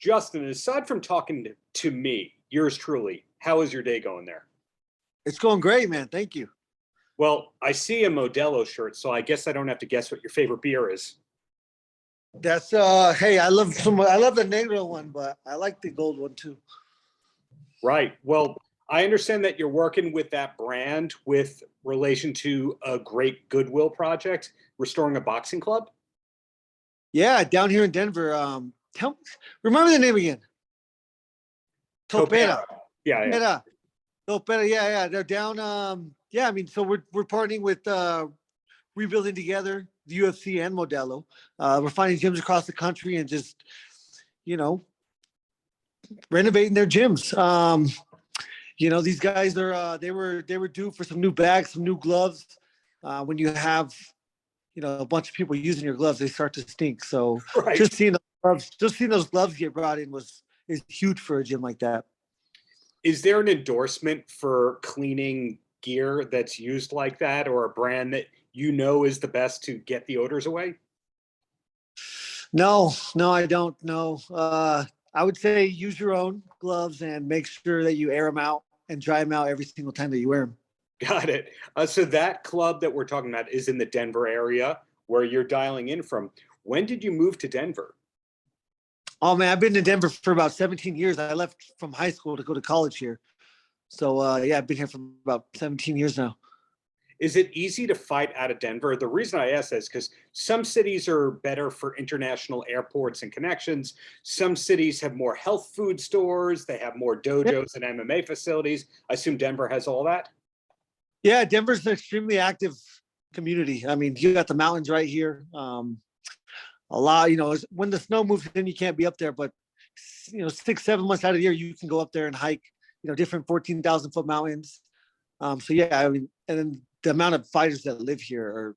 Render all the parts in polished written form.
Justin, aside from talking to me, yours truly, how is your day going there? It's going great, man. Thank you. Well, I see a Modelo shirt, so I guess I don't have to guess what your favorite beer is. That's hey, I love the negro one, but I like the gold one too. Right. Well, I understand that you're working with that brand with relation to a great goodwill project, restoring a boxing club. Yeah, down here in Denver. Remember the name again? Topera. Yeah, yeah. Topera. Topera. Yeah. They're down. Yeah, I mean, so we're partnering with rebuilding together the UFC and Modelo. We're finding gyms across the country and just, you know, renovating their gyms. These guys are they were due for some new bags, some new gloves. When you have a bunch of people using your gloves, they start to stink. So Right. just seeing those gloves get brought in is huge for a gym like that. Is there an endorsement for cleaning gear that's used like that, or a brand that you know is the best to get the odors away? No, I don't know. I would say use your own gloves and make sure that you air them out and dry them out every single time that you wear them. Got it. So that club that we're talking about is in the Denver area where you're dialing in from. When did you move to Denver? Oh man, I've been in Denver for about 17 years. I left from high school to go to college here. So yeah, I've been here for about 17 years now. Is it easy to fight out of Denver? The reason I ask that is because some cities are better for international airports and connections. Some cities have more health food stores. They have more dojos and MMA facilities. I assume Denver has all that. Yeah, Denver's an extremely active community. I mean, you got the mountains right here. A lot, when the snow moves in, you can't be up there, but 6-7 months out of the year, you can go up there and hike, different 14,000-foot mountains. So yeah, I mean, and then the amount of fighters that live here are,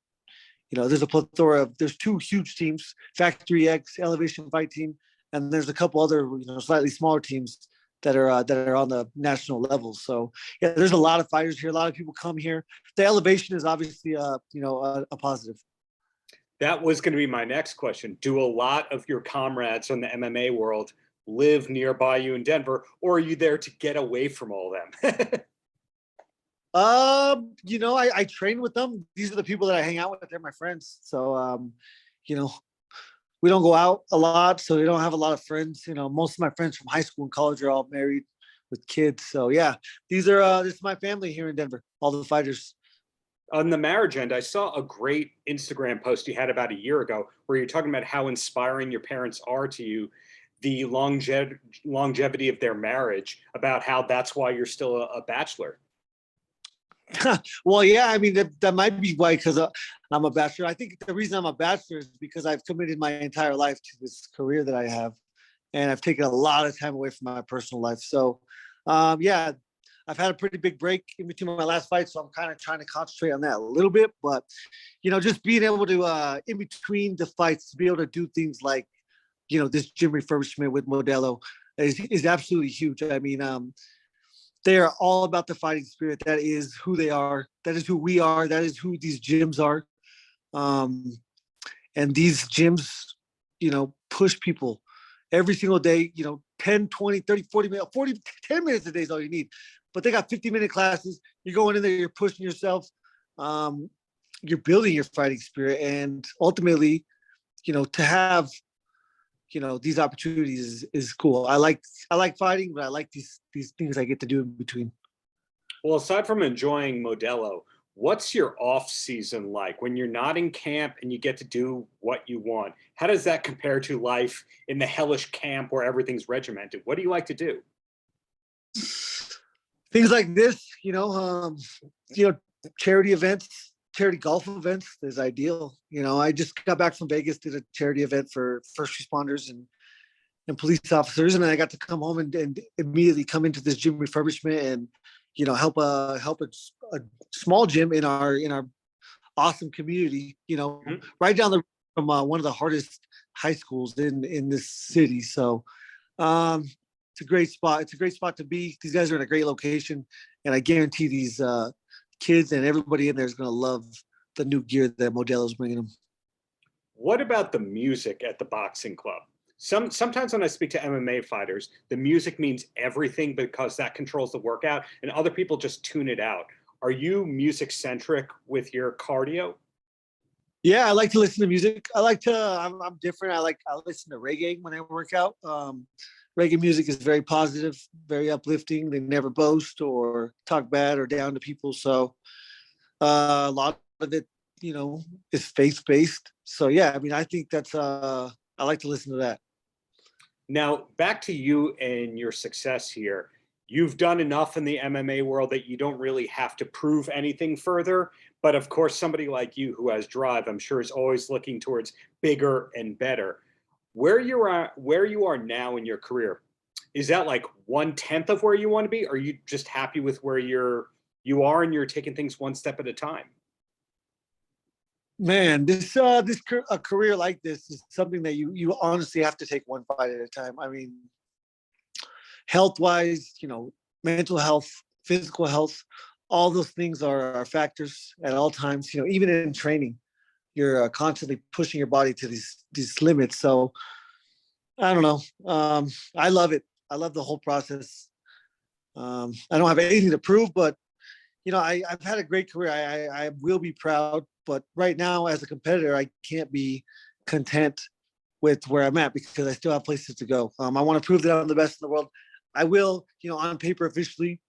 there's a plethora there's two huge teams, Factory X, Elevation Fight Team, and there's a couple other, slightly smaller teams that are on the national level. So yeah, there's a lot of fighters here. A lot of people come here. The elevation is obviously, a positive. That was going to be my next question. Do a lot of your comrades from the MMA world live nearby you in Denver, or are you there to get away from all them? I train with them. These are the people that I hang out with. They're my friends. So, we don't go out a lot, so we don't have a lot of friends. Most of my friends from high school and college are all married with kids. So yeah, this is my family here in Denver, all the fighters. On the marriage end, I saw a great Instagram post you had about a year ago where you're talking about how inspiring your parents are to you, the longevity of their marriage, about how that's why you're still a bachelor. Well, yeah, I mean, that might be why, because I'm a bachelor. I think the reason I'm a bachelor is because I've committed my entire life to this career that I have, and I've taken a lot of time away from my personal life. So, yeah, I've had a pretty big break in between my last fight, so I'm kind of trying to concentrate on that a little bit. But, just being able to, in between the fights, to be able to do things like, this gym refurbishment with Modelo is absolutely huge. I mean, they are all about the fighting spirit. That is who they are. That is who we are. That is who these gyms are. And these gyms, push people every single day, 10, 20, 30, 40 minutes, 10 minutes a day is all you need. But they got 50-minute classes. You're going in there, you're pushing yourself. You're building your fighting spirit. And ultimately, to have, these opportunities is cool. I like fighting, but I like these things I get to do in between. Well, aside from enjoying Modelo, what's your off season like when you're not in camp and you get to do what you want? How does that compare to life in the hellish camp where everything's regimented? What do you like to do? Things like this, charity events. Charity golf events is ideal. I just got back from Vegas, did a charity event for first responders and police officers, and I got to come home and immediately come into this gym refurbishment and help a small gym in our awesome community. Right down the road from one of the hardest high schools in this city. So it's a great spot. It's a great spot to be. These guys are in a great location, and I guarantee these kids and everybody in there is going to love the new gear that Modelo is bringing them. What about the music at the boxing club? Sometimes when I speak to MMA fighters, the music means everything because that controls the workout, and other people just tune it out. Are you music centric with your cardio? Yeah, I like to listen to music. I'm different. I listen to reggae when I work out. Reggae music is very positive, very uplifting. They never boast or talk bad or down to people. So a lot of it, is faith based. So yeah, I mean, I think that's I like to listen to that. Now, back to you and your success here. You've done enough in the MMA world that you don't really have to prove anything further. But of course, somebody like you who has drive, I'm sure, is always looking towards bigger and better. Where you are now in your career, is that like 1/10 of where you want to be? Or are you just happy with where you are and you're taking things one step at a time? Man, a career like this is something that you honestly have to take one fight at a time. I mean, health wise, mental health, physical health, all those things are factors at all times. Even in training, you're constantly pushing your body to these limits. So I don't know. I love it. I love the whole process. I don't have anything to prove, but I've had a great career. I will be proud, but right now as a competitor, I can't be content with where I'm at because I still have places to go. I want to prove that I'm the best in the world. I will, on paper officially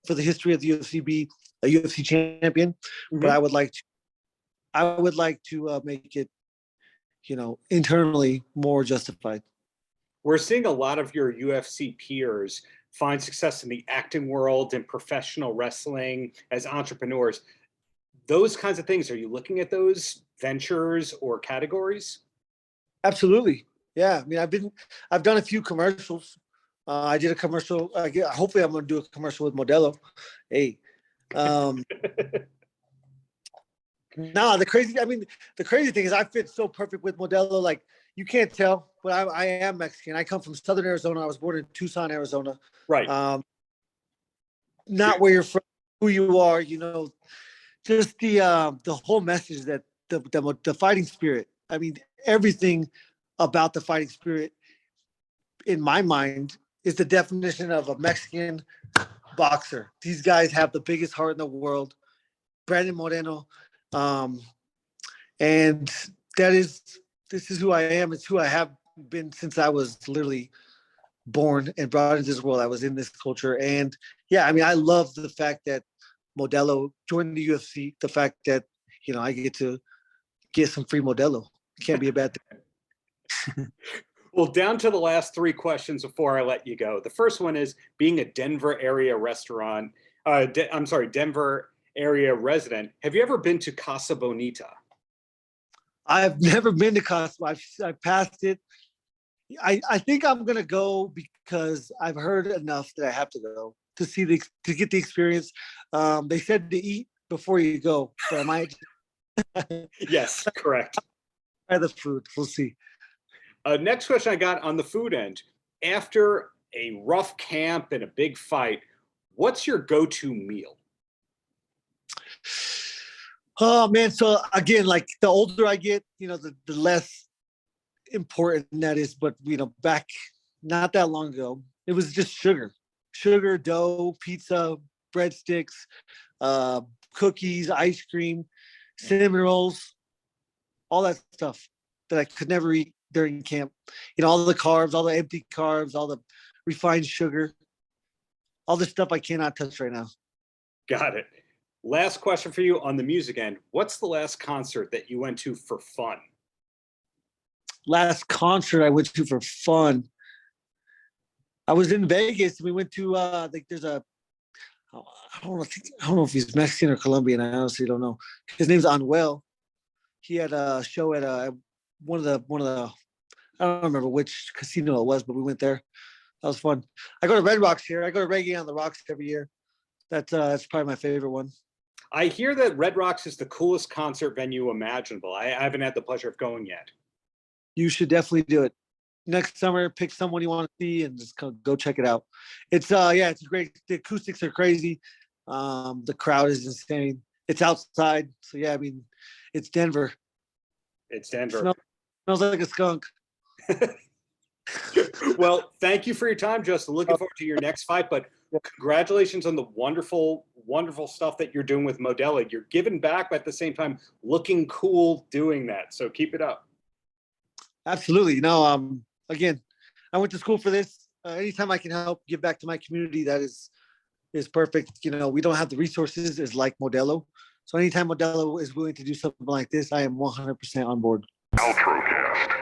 for the history of the UFC be a UFC champion, but I would like to make it, internally more justified. We're seeing a lot of your UFC peers find success in the acting world and professional wrestling as entrepreneurs. Those kinds of things, are you looking at those ventures or categories? Absolutely. Yeah. I mean, I've done a few commercials. I did a commercial. Hopefully I'm going to do a commercial with Modelo. Hey, no, the crazy thing is I fit so perfect with Modelo. Like you can't tell, but I am Mexican. I come from Southern Arizona. I was born in Tucson, Arizona. Right. Not where you're from, who you are, just the whole message that the fighting spirit. I mean, everything about the fighting spirit in my mind is the definition of a Mexican boxer. These guys have the biggest heart in the world. Brandon Moreno, and this is who I am. It's who I have been since I was literally born and brought into this world. I was in this culture, and yeah, I mean, I love the fact that Modelo joined the UFC. The fact that I get to get some free Modelo. It can't be a bad thing. Well, down to the last three questions before I let you go. The first one is, being a Denver area Denver area resident, have you ever been to Casa Bonita? I've never been to Costco. I've passed it. I think I'm gonna go because I've heard enough that I have to go to get the experience. They said to eat before you go, but I might Yes, correct. try the food. We'll see. Next question I got on the food end. After a rough camp and a big fight, what's your go-to meal? Oh man, so again, like the older I get, the less important that is. But back not that long ago, it was just sugar, dough, pizza, breadsticks, cookies, ice cream, cinnamon rolls, all that stuff that I could never eat during camp. All the carbs, all the empty carbs, all the refined sugar, all the stuff I cannot touch right now. Got it. Last question for you on the music end. What's the last concert that you went to for fun? Last concert I went to for fun. I was in Vegas. We went to there's a I don't know if he's Mexican or Colombian. I honestly don't know. His name's Anuel. He had a show at one of the I don't remember which casino it was, but we went there. That was fun. I go to Red Rocks here. I go to Reggae on the Rocks every year. That's probably my favorite one. I hear that Red Rocks is the coolest concert venue imaginable. I haven't had the pleasure of going yet. You should definitely do it. Next summer, pick someone you want to see and just go check it out. It's it's great. The acoustics are crazy. The crowd is insane. It's outside. So yeah, I mean, it's Denver. It's Denver. Smells like a skunk. Well, thank you for your time, Justin. Looking forward to your next fight, but congratulations on the wonderful, wonderful stuff that you're doing with Modelo. You're giving back, but at the same time, looking cool doing that. So keep it up. Absolutely. Again, I went to school for this. Anytime I can help give back to my community, that is perfect. We don't have the resources as like Modelo. So anytime Modelo is willing to do something like this, I am 100% on board. Paltrocast.